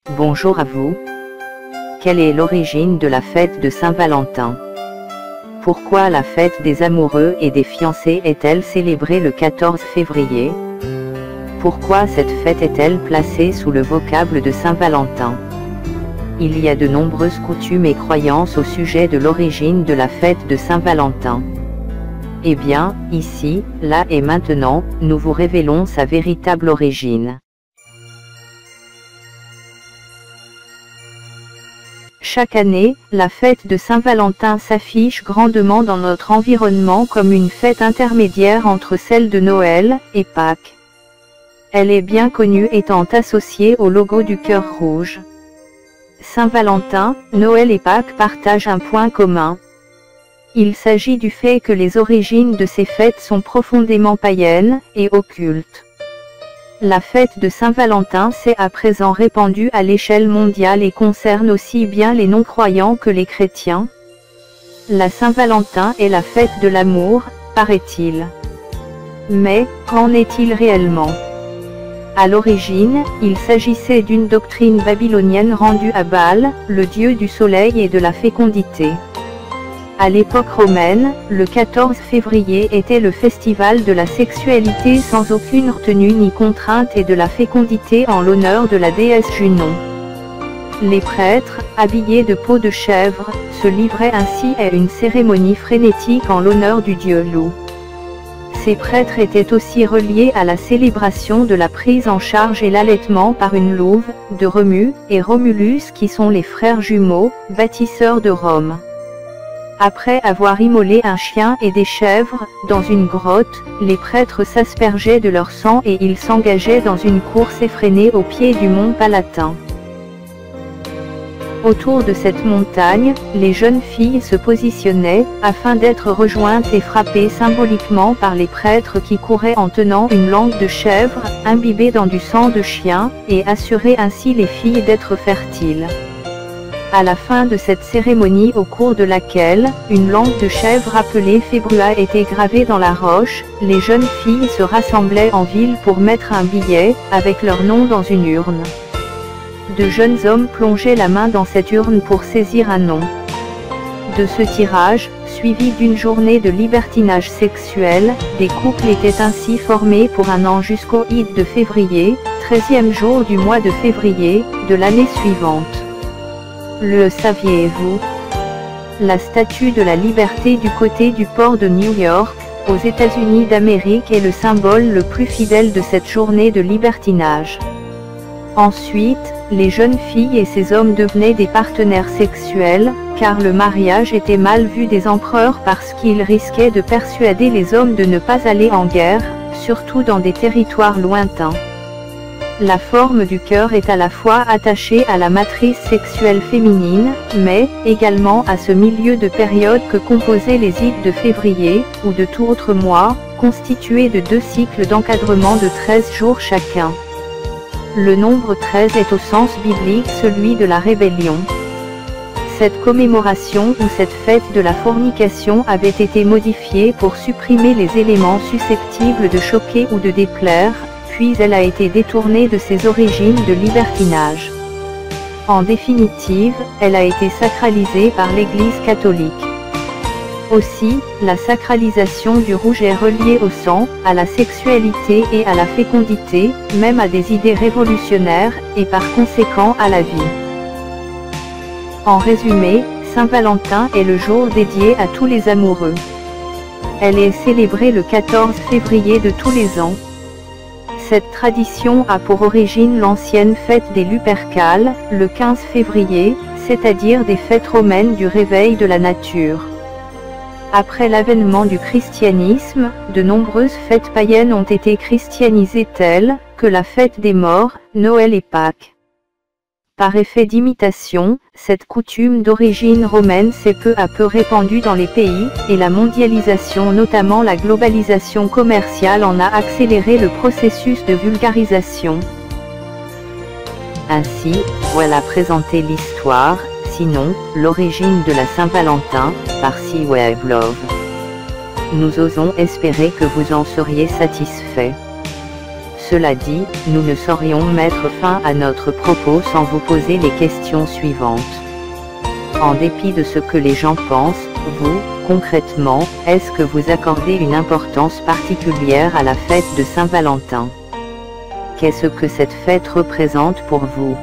Bonjour à vous. Quelle est l'origine de la fête de Saint-Valentin? Pourquoi la fête des amoureux et des fiancés est-elle célébrée le 14 février? Pourquoi cette fête est-elle placée sous le vocable de Saint-Valentin? Il y a de nombreuses coutumes et croyances au sujet de l'origine de la fête de Saint-Valentin. Eh bien, ici, là et maintenant, nous vous révélons sa véritable origine. Chaque année, la fête de Saint-Valentin s'affiche grandement dans notre environnement comme une fête intermédiaire entre celle de Noël et Pâques. Elle est bien connue étant associée au logo du cœur rouge. Saint-Valentin, Noël et Pâques partagent un point commun. Il s'agit du fait que les origines de ces fêtes sont profondément païennes et occultes. La fête de Saint-Valentin s'est à présent répandue à l'échelle mondiale et concerne aussi bien les non-croyants que les chrétiens. La Saint-Valentin est la fête de l'amour, paraît-il. Mais, qu'en est-il réellement? À l'origine, il s'agissait d'une doctrine babylonienne rendue à Baal, le dieu du soleil et de la fécondité. À l'époque romaine, le 14 février était le festival de la sexualité sans aucune retenue ni contrainte et de la fécondité en l'honneur de la déesse Junon. Les prêtres, habillés de peau de chèvre, se livraient ainsi à une cérémonie frénétique en l'honneur du dieu loup. Ces prêtres étaient aussi reliés à la célébration de la prise en charge et l'allaitement par une louve, de Remus et Romulus qui sont les frères jumeaux, bâtisseurs de Rome. Après avoir immolé un chien et des chèvres, dans une grotte, les prêtres s'aspergeaient de leur sang et ils s'engageaient dans une course effrénée au pied du mont Palatin. Autour de cette montagne, les jeunes filles se positionnaient, afin d'être rejointes et frappées symboliquement par les prêtres qui couraient en tenant une langue de chèvre, imbibée dans du sang de chien, et assuraient ainsi les filles d'être fertiles. À la fin de cette cérémonie au cours de laquelle, une langue de chèvre appelée fébrua était gravée dans la roche, les jeunes filles se rassemblaient en ville pour mettre un billet, avec leur nom dans une urne. De jeunes hommes plongeaient la main dans cette urne pour saisir un nom. De ce tirage, suivi d'une journée de libertinage sexuel, des couples étaient ainsi formés pour un an jusqu'au Id de février, 13e jour du mois de février, de l'année suivante. Le saviez-vous? La Statue de la Liberté du côté du port de New York, aux États-Unis d'Amérique est le symbole le plus fidèle de cette journée de libertinage. Ensuite, les jeunes filles et ces hommes devenaient des partenaires sexuels, car le mariage était mal vu des empereurs parce qu'il risquait de persuader les hommes de ne pas aller en guerre, surtout dans des territoires lointains. La forme du cœur est à la fois attachée à la matrice sexuelle féminine, mais, également à ce milieu de période que composaient les Ides de février, ou de tout autre mois, constitués de 2 cycles d'encadrement de 13 jours chacun. Le nombre 13 est au sens biblique celui de la rébellion. Cette commémoration ou cette fête de la fornication avait été modifiée pour supprimer les éléments susceptibles de choquer ou de déplaire, puis elle a été détournée de ses origines de libertinage. En définitive, elle a été sacralisée par l'Église catholique. Aussi, la sacralisation du rouge est reliée au sang, à la sexualité et à la fécondité, même à des idées révolutionnaires, et par conséquent à la vie. En résumé, Saint-Valentin est le jour dédié à tous les amoureux. Elle est célébrée le 14 février de tous les ans. Cette tradition a pour origine l'ancienne fête des Lupercales, le 15 février, c'est-à-dire des fêtes romaines du réveil de la nature. Après l'avènement du christianisme, de nombreuses fêtes païennes ont été christianisées telles que la fête des morts, Noël et Pâques. Par effet d'imitation, cette coutume d'origine romaine s'est peu à peu répandue dans les pays, et la mondialisation, notamment la globalisation commerciale, en a accéléré le processus de vulgarisation. Ainsi, voilà présenter l'histoire, sinon, l'origine de la Saint-Valentin, par C-Weblove. Nous osons espérer que vous en seriez satisfait. Cela dit, nous ne saurions mettre fin à notre propos sans vous poser les questions suivantes. En dépit de ce que les gens pensent, vous, concrètement, est-ce que vous accordez une importance particulière à la fête de Saint-Valentin? Qu'est-ce que cette fête représente pour vous?